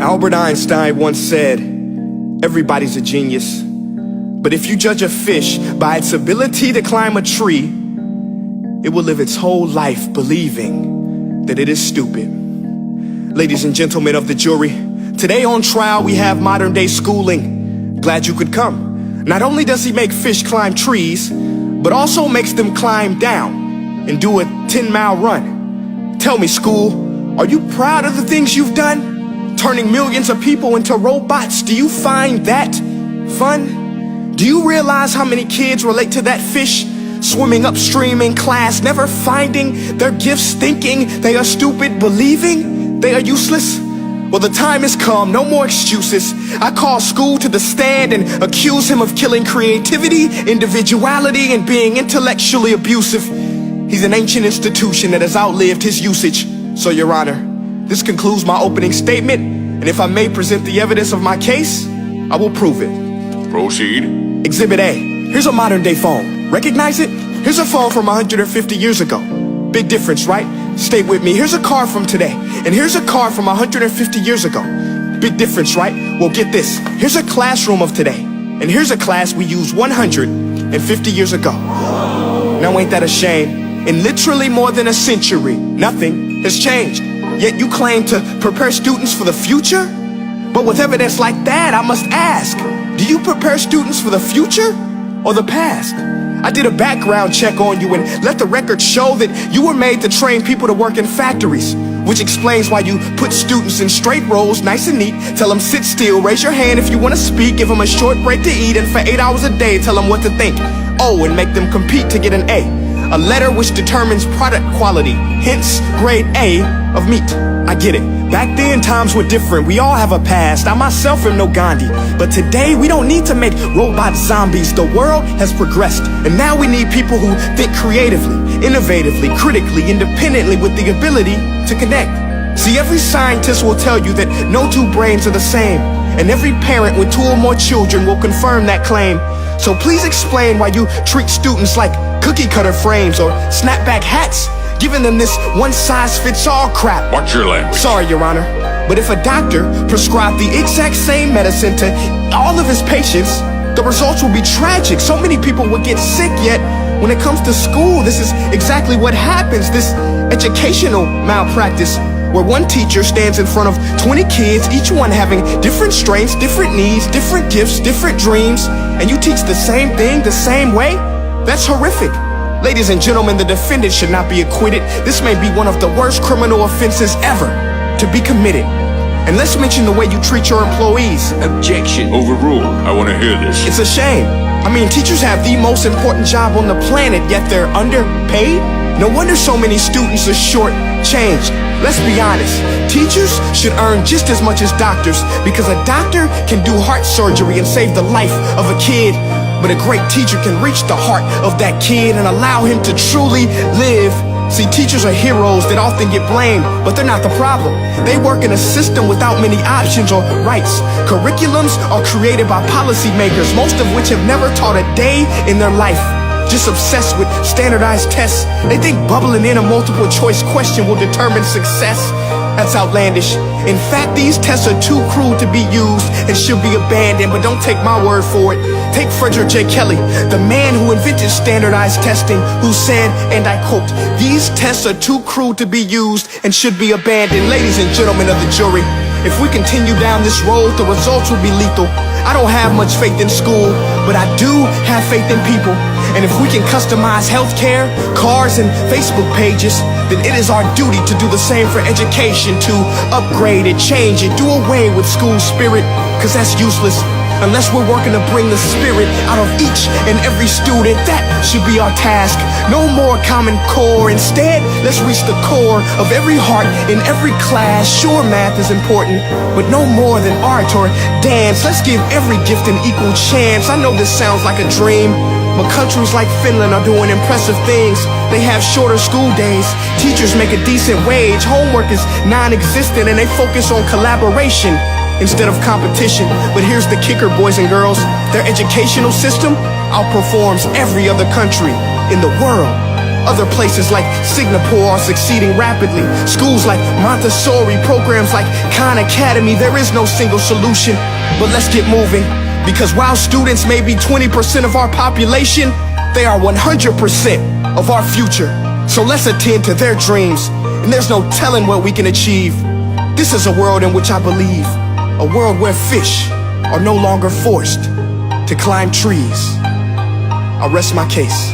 Albert Einstein once said, everybody's a genius, but if you judge a fish by its ability to climb a tree, it will live its whole life believing that it is stupid. Ladies and gentlemen of the jury, today on trial we have modern day schooling. Glad you could come. Not only does he make fish climb trees, but also makes them climb down and do a 10-mile run. Tell me, school, are you proud of the things you've done? Turning millions of people into robots, do you find that fun? Do you realize how many kids relate to that fish swimming upstream in class, never finding their gifts, thinking they are stupid, believing they are useless? Well, the time has come, no more excuses. I call school to the stand and accuse him of killing creativity, individuality, and being intellectually abusive. He's an ancient institution that has outlived his usage. So, Your Honor, this concludes my opening statement, and if I may present the evidence of my case, I will prove it. Proceed. Exhibit A. Here's a modern day phone. Recognize it? Here's a phone from 150 years ago. Big difference, right? Stay with me. Here's a car from today, and here's a car from 150 years ago. Big difference, right? Well, get this. Here's a classroom of today, and here's a class we used 150 years ago. Now ain't that a shame? In literally more than a century, nothing has changed. Yet you claim to prepare students for the future? But with evidence like that, I must ask, do you prepare students for the future or the past? I did a background check on you and let the record show that you were made to train people to work in factories, which explains why you put students in straight rows, nice and neat, tell them sit still, raise your hand if you want to speak, give them a short break to eat, and for 8 hours a day tell them what to think. Oh, and make them compete to get an A letter which determines product quality, hence grade A of meat. I get it. Back then, times were different. We all have a past. I myself am no Gandhi. But today, we don't need to make robot zombies. The world has progressed. And now we need people who think creatively, innovatively, critically, independently, with the ability to connect. See, every scientist will tell you that no two brains are the same. And every parent with 2 or more children will confirm that claim. So please explain why you treat students like cookie cutter frames or snapback hats, giving them this one-size-fits-all crap. Watch your language. Sorry, Your Honor, but if a doctor prescribed the exact same medicine to all of his patients, the results will be tragic. So many people will get sick, yet when it comes to school, this is exactly what happens. This educational malpractice, where one teacher stands in front of 20 kids, each one having different strengths, different needs, different gifts, different dreams, and you teach the same thing the same way? That's horrific. Ladies and gentlemen, the defendant should not be acquitted. This may be one of the worst criminal offenses ever to be committed. And let's mention the way you treat your employees. Objection. Overruled. I want to hear this. It's a shame. I mean, teachers have the most important job on the planet, yet they're underpaid? No wonder so many students are short-changed. Let's be honest, teachers should earn just as much as doctors, because a doctor can do heart surgery and save the life of a kid, but a great teacher can reach the heart of that kid and allow him to truly live. See, teachers are heroes that often get blamed, but they're not the problem. They work in a system without many options or rights. Curriculums are created by policymakers, most of which have never taught a day in their life. Just obsessed with standardized tests. They think bubbling in a multiple choice question will determine success. That's outlandish. In fact, these tests are too cruel to be used and should be abandoned, but don't take my word for it. Take Frederick J. Kelly, the man who invented standardized testing, who said, and I quote, "These tests are too cruel to be used and should be abandoned." Ladies and gentlemen of the jury, if we continue down this road, the results will be lethal. I don't have much faith in school, but I do have faith in people. And if we can customize healthcare, cars, and Facebook pages, then it is our duty to do the same for education, to upgrade it, change it, do away with school spirit, because that's useless. Unless we're working to bring the spirit out of each and every student, that should be our task. No more Common Core. Instead, let's reach the core of every heart in every class. Sure, math is important, but no more than art or dance. Let's give every gift an equal chance. I know this sounds like a dream, but countries like Finland are doing impressive things. They have shorter school days, teachers make a decent wage, homework is non-existent, and they focus on collaboration instead of competition. But here's the kicker, boys and girls. Their educational system outperforms every other country in the world. Other places like Singapore are succeeding rapidly. Schools like Montessori, programs like Khan Academy. There is no single solution, but let's get moving. Because while students may be 20% of our population, they are 100% of our future. So let's attend to their dreams, and there's no telling what we can achieve. This is a world in which I believe, a world where fish are no longer forced to climb trees. I rest my case.